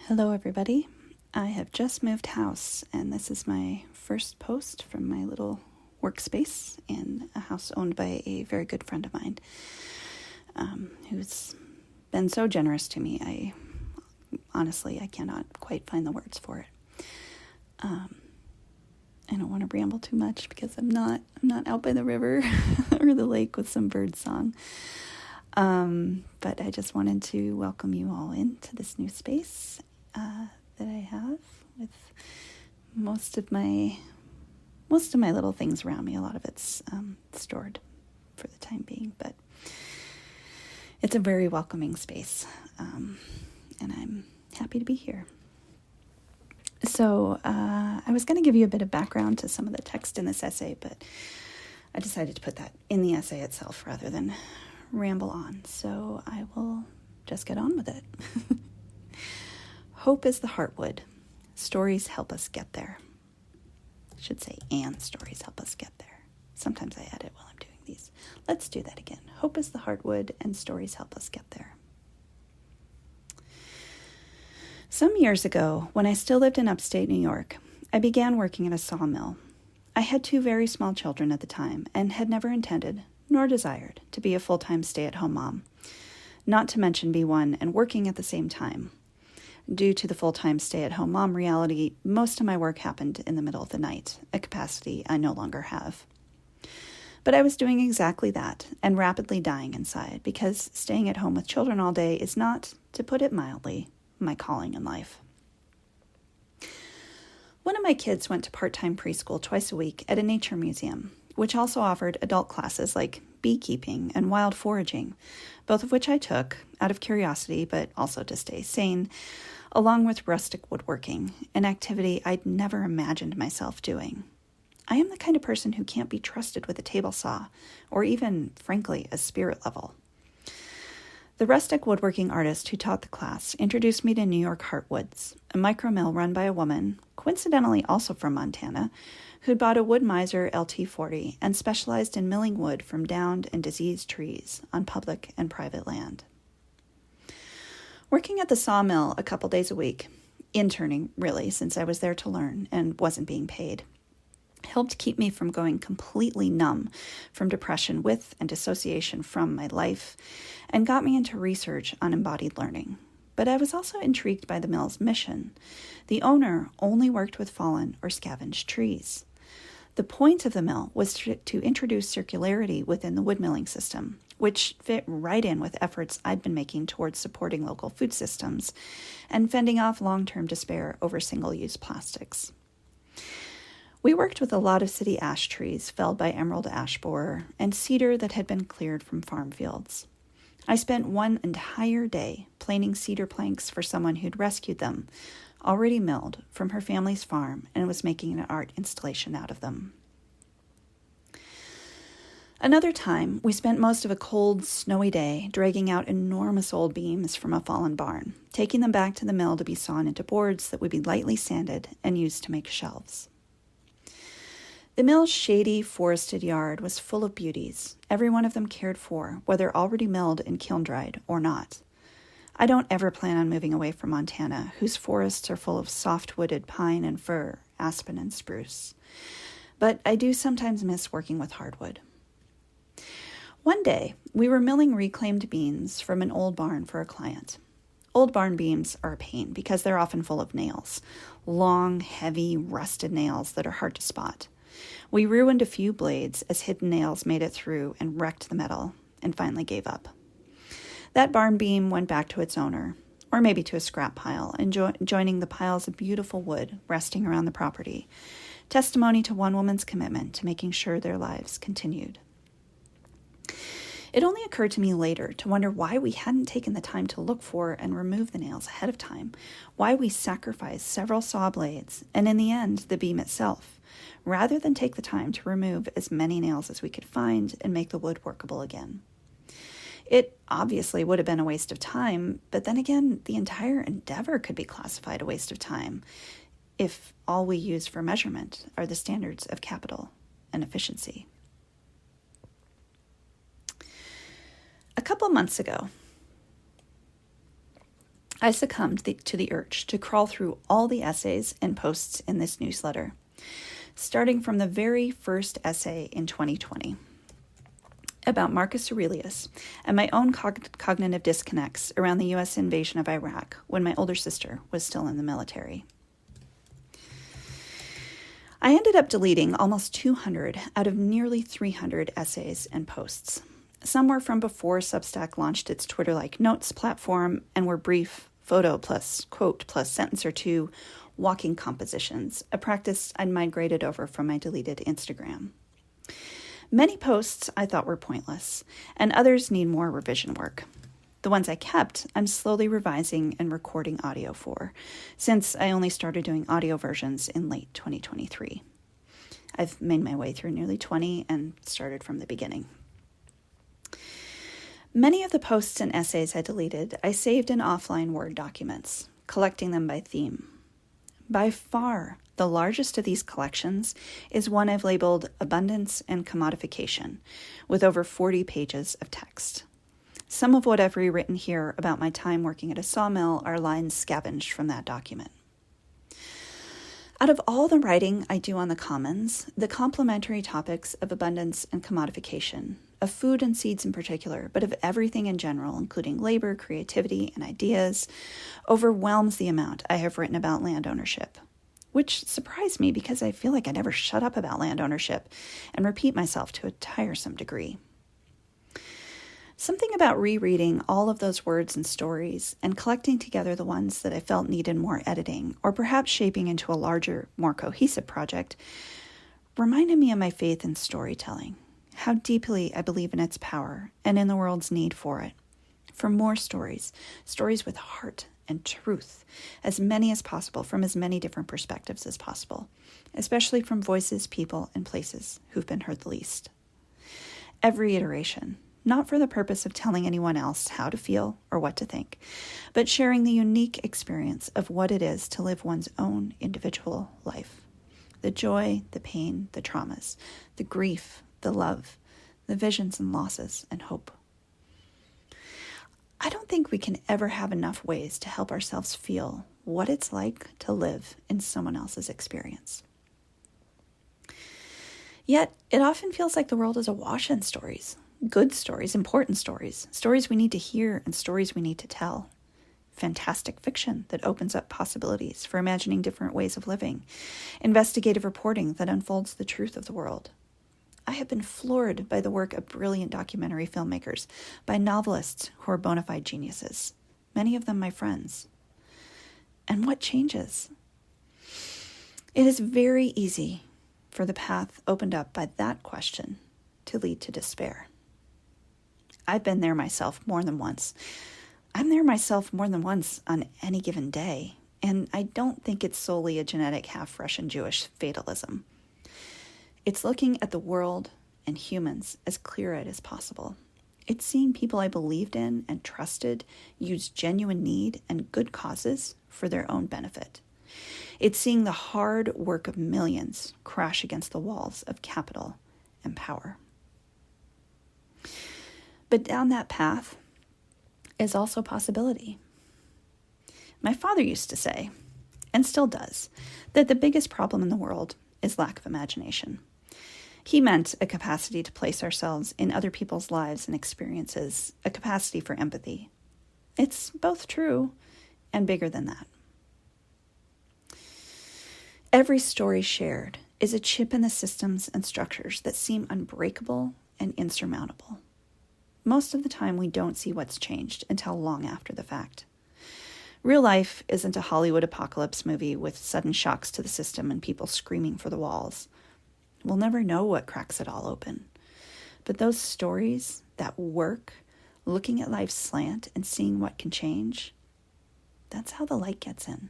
Hello everybody. I have just moved house and this is my first post from my little workspace in a house owned by a very good friend of mine who's been so generous to me. I cannot quite find the words for it. I don't want to ramble too much because I'm not out by the river or the lake with some bird song. But I just wanted to welcome you all into this new space that I have with most of my little things around me. A lot of it's stored for the time being, but it's a very welcoming space, and I'm happy to be here. So I was going to give you a bit of background to some of the text in this essay, but I decided to put that in the essay itself rather than ramble on. So I will just get on with it. Hope is the heartwood. Stories help us get there. I should say, and stories help us get there. Sometimes I edit while I'm doing these. Let's do that again. Hope is the heartwood, and stories help us get there. Some years ago, when I still lived in upstate New York, I began working at a sawmill. I had 2 very small children at the time and had never intended, nor desired, to be a full-time stay-at-home mom, not to mention be one and working at the same time. Due to the full-time stay-at-home mom reality, most of my work happened in the middle of the night, a capacity I no longer have. But I was doing exactly that and rapidly dying inside because staying at home with children all day is not, to put it mildly, my calling in life. One of my kids went to part-time preschool twice a week at a nature museum, which also offered adult classes like beekeeping and wild foraging, both of which I took out of curiosity but also to stay sane, along with rustic woodworking, an activity I'd never imagined myself doing. I am the kind of person who can't be trusted with a table saw, or even, frankly, a spirit level. The rustic woodworking artist who taught the class introduced me to New York Heartwoods, a micromill run by a woman, coincidentally also from Montana, who'd bought a Wood Miser LT40 and specialized in milling wood from downed and diseased trees on public and private land. Working at the sawmill a couple days a week, interning really, since I was there to learn and wasn't being paid, helped keep me from going completely numb from depression with and dissociation from my life, and got me into research on embodied learning. But I was also intrigued by the mill's mission. The owner only worked with fallen or scavenged trees. The point of the mill was to introduce circularity within the wood milling system, which fit right in with efforts I'd been making towards supporting local food systems and fending off long-term despair over single-use plastics. We worked with a lot of city ash trees felled by emerald ash borer and cedar that had been cleared from farm fields. I spent one entire day planing cedar planks for someone who'd rescued them, already milled, from her family's farm and was making an art installation out of them. Another time, we spent most of a cold, snowy day dragging out enormous old beams from a fallen barn, taking them back to the mill to be sawn into boards that would be lightly sanded and used to make shelves. The mill's shady, forested yard was full of beauties, every one of them cared for, whether already milled and kiln-dried or not. I don't ever plan on moving away from Montana, whose forests are full of soft-wooded pine and fir, aspen and spruce. But I do sometimes miss working with hardwood. One day, we were milling reclaimed beams from an old barn for a client. Old barn beams are a pain because they're often full of nails, long, heavy, rusted nails that are hard to spot. We ruined a few blades as hidden nails made it through and wrecked the metal, and finally gave up. That barn beam went back to its owner, or maybe to a scrap pile, and joining the piles of beautiful wood resting around the property, testimony to one woman's commitment to making sure their lives continued. It only occurred to me later to wonder why we hadn't taken the time to look for and remove the nails ahead of time, why we sacrificed several saw blades, and in the end, the beam itself, rather than take the time to remove as many nails as we could find and make the wood workable again. It obviously would have been a waste of time, but then again, the entire endeavor could be classified a waste of time if all we use for measurement are the standards of capital and efficiency. A couple months ago, I succumbed to the urge to crawl through all the essays and posts in this newsletter, starting from the very first essay in 2020 about Marcus Aurelius and my own cognitive disconnects around the U.S. invasion of Iraq when my older sister was still in the military. I ended up deleting almost 200 out of nearly 300 essays and posts. Some were from before Substack launched its Twitter-like notes platform and were brief photo plus quote plus sentence or two walking compositions, a practice I'd migrated over from my deleted Instagram. Many posts I thought were pointless, and others need more revision work. The ones I kept, I'm slowly revising and recording audio for, since I only started doing audio versions in late 2023. I've made my way through nearly 20 and started from the beginning. Many of the posts and essays I deleted, I saved in offline Word documents, collecting them by theme. By far, the largest of these collections is one I've labeled Abundance and Commodification, with over 40 pages of text. Some of what I've rewritten here about my time working at a sawmill are lines scavenged from that document. Out of all the writing I do on the commons, the complementary topics of abundance and commodification, of food and seeds in particular, but of everything in general, including labor, creativity, and ideas, overwhelms the amount I have written about land ownership, which surprised me because I feel like I never shut up about land ownership and repeat myself to a tiresome degree. Something about rereading all of those words and stories and collecting together the ones that I felt needed more editing, or perhaps shaping into a larger, more cohesive project, reminded me of my faith in storytelling, how deeply I believe in its power and in the world's need for it. For more stories with heart and truth, as many as possible from as many different perspectives as possible, especially from voices, people, and places who've been heard the least. Every iteration, not for the purpose of telling anyone else how to feel or what to think, but sharing the unique experience of what it is to live one's own individual life. The joy, the pain, the traumas, the grief, the love, the visions and losses and hope. I don't think we can ever have enough ways to help ourselves feel what it's like to live in someone else's experience. Yet, it often feels like the world is awash in stories. Good stories, important stories, stories we need to hear and stories we need to tell. Fantastic fiction that opens up possibilities for imagining different ways of living. Investigative reporting that unfolds the truth of the world. I have been floored by the work of brilliant documentary filmmakers, by novelists who are bona fide geniuses, many of them my friends. And what changes? It is very easy for the path opened up by that question to lead to despair. I've been there myself more than once. I'm there myself more than once on any given day, and I don't think it's solely a genetic half-Russian Jewish fatalism. It's looking at the world and humans as clear-eyed as possible. It's seeing people I believed in and trusted use genuine need and good causes for their own benefit. It's seeing the hard work of millions crash against the walls of capital and power. But down that path is also possibility. My father used to say, and still does, that the biggest problem in the world is lack of imagination. He meant a capacity to place ourselves in other people's lives and experiences, a capacity for empathy. It's both true and bigger than that. Every story shared is a chip in the systems and structures that seem unbreakable and insurmountable. Most of the time, we don't see what's changed until long after the fact. Real life isn't a Hollywood apocalypse movie with sudden shocks to the system and people screaming for the walls. We'll never know what cracks it all open. But those stories, that work, looking at life's slant and seeing what can change, that's how the light gets in.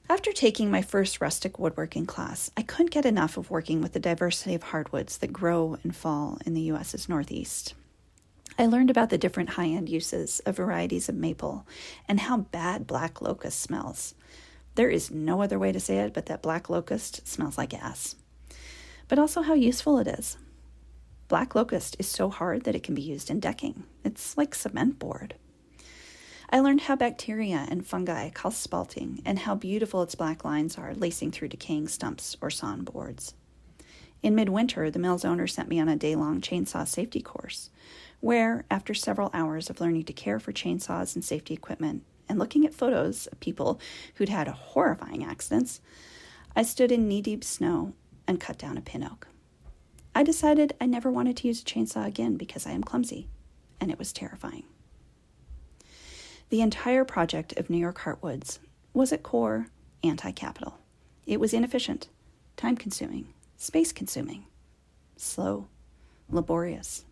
After taking my first rustic woodworking class, I couldn't get enough of working with the diversity of hardwoods that grow and fall in the U.S.'s Northeast. I learned about the different high-end uses of varieties of maple and how bad black locust smells. There is no other way to say it but that black locust smells like gas. But also how useful it is. Black locust is so hard that it can be used in decking. It's like cement board. I learned how bacteria and fungi cause spalting and how beautiful its black lines are lacing through decaying stumps or sawn boards. In midwinter, the mill's owner sent me on a day-long chainsaw safety course, where, after several hours of learning to care for chainsaws and safety equipment and looking at photos of people who'd had horrifying accidents, I stood in knee-deep snow and cut down a pin oak. I decided I never wanted to use a chainsaw again because I am clumsy, and it was terrifying. The entire project of New York Heartwoods was at core anti-capital. It was inefficient, time-consuming, space-consuming, slow, laborious.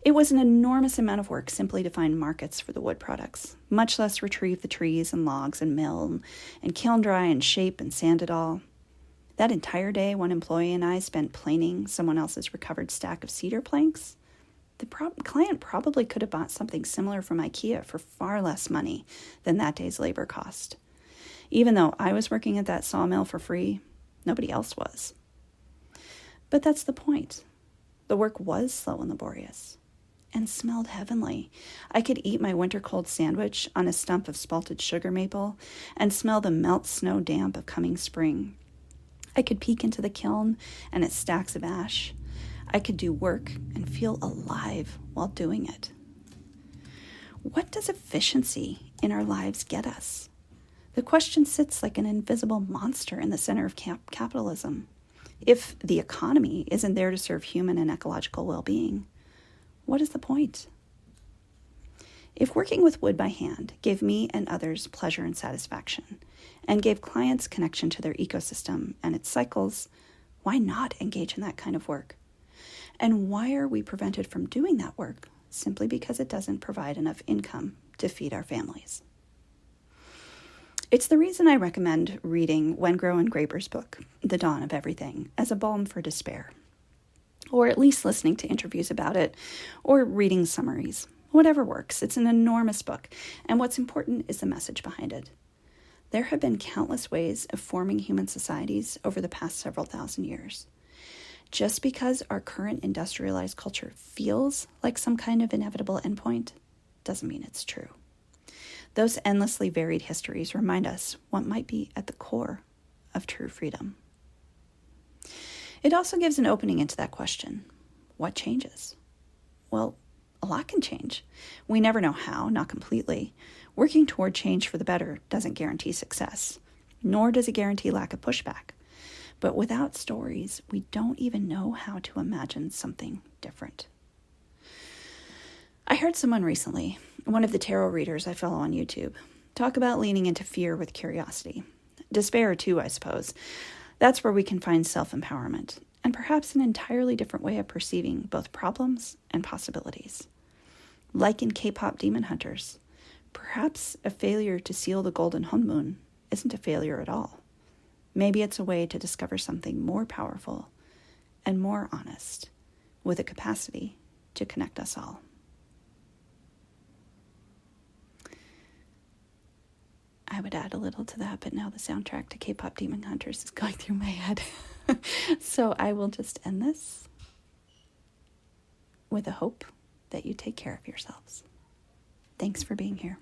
It was an enormous amount of work simply to find markets for the wood products, much less retrieve the trees and logs and mill and kiln dry and shape and sand it all. That entire day, one employee and I spent planing someone else's recovered stack of cedar planks. The client probably could have bought something similar from IKEA for far less money than that day's labor cost. Even though I was working at that sawmill for free, nobody else was. But that's the point. The work was slow and laborious and smelled heavenly. I could eat my winter cold sandwich on a stump of spalted sugar maple and smell the melt snow damp of coming spring. I could peek into the kiln and its stacks of ash. I could do work and feel alive while doing it. What does efficiency in our lives get us? The question sits like an invisible monster in the center of capitalism. If the economy isn't there to serve human and ecological well-being, what is the point? If working with wood by hand gave me and others pleasure and satisfaction, and gave clients connection to their ecosystem and its cycles, why not engage in that kind of work? And why are we prevented from doing that work simply because it doesn't provide enough income to feed our families? It's the reason I recommend reading Wengrow and Graeber's book, The Dawn of Everything, as a balm for despair, or at least listening to interviews about it, or reading summaries. Whatever works. It's an enormous book, and what's important is the message behind it. There have been countless ways of forming human societies over the past several thousand years. Just because our current industrialized culture feels like some kind of inevitable endpoint doesn't mean it's true. Those endlessly varied histories remind us what might be at the core of true freedom. It also gives an opening into that question. What changes? Well, a lot can change. We never know how, not completely. Working toward change for the better doesn't guarantee success, nor does it guarantee lack of pushback. But without stories, we don't even know how to imagine something different. I heard someone recently, one of the tarot readers I follow on YouTube, talk about leaning into fear with curiosity. Despair, too, I suppose. That's where we can find self-empowerment, and perhaps an entirely different way of perceiving both problems and possibilities. Like in K-pop Demon Hunters, perhaps a failure to seal the golden honeymoon isn't a failure at all. Maybe it's a way to discover something more powerful and more honest, with a capacity to connect us all. I would add a little to that, but now the soundtrack to K-pop Demon Hunters is going through my head. So I will just end this with a hope that you take care of yourselves. Thanks for being here.